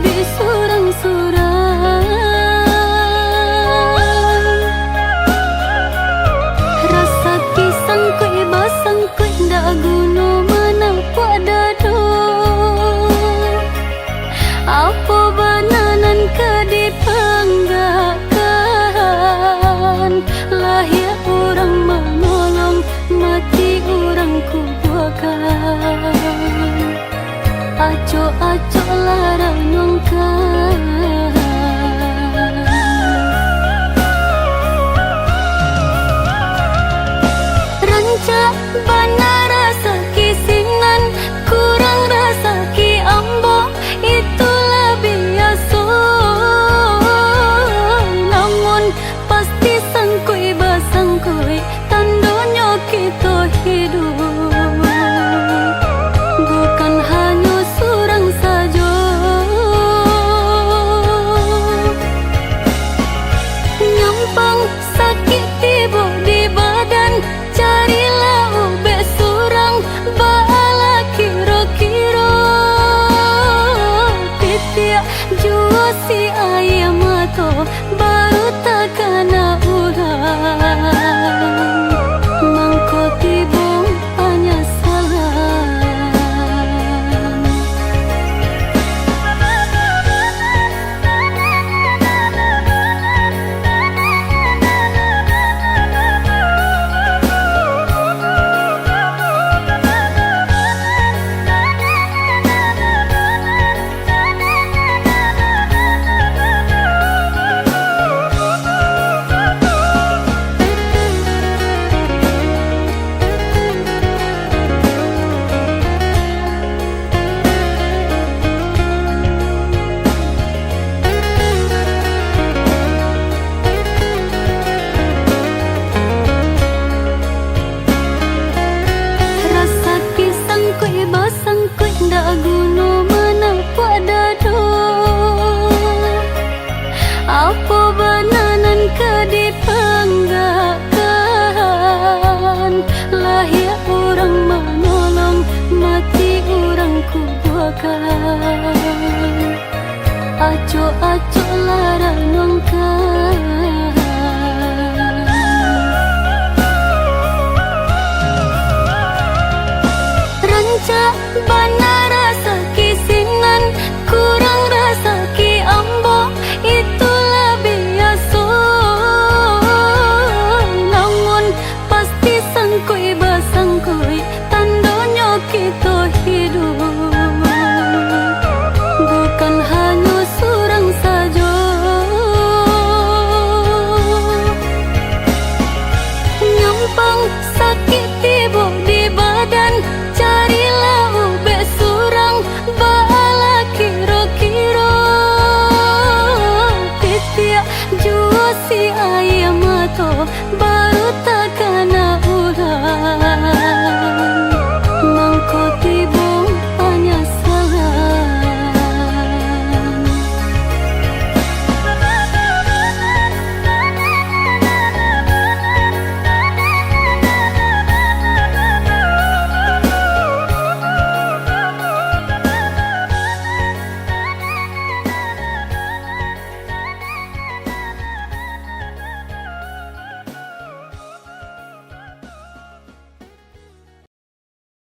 di surang-surang. Rasa kisang kui basang kui ndak guna mana pada do. Apa bananan ke dipanggakan, lahir orang menolong, mati orang kubuakan. Acok-acok larang nongkan. Rancak bana rasa kisingan, kurang rasa ki ambo, itulah biasa. Namun pasti sangkui basangkui, tandanya kita hidup. Bukan hanya surang saja. Nyampang sakit tiba di badan, carilah ubek surang bala kira-kira. Titiak jua si ayam mato, baru tak kena urang. Mangko tibung hanya salah. Ndak guna mana pada do. Apa bananan ke dipanggakan, lahir orang menolong, mati orang kubuakan.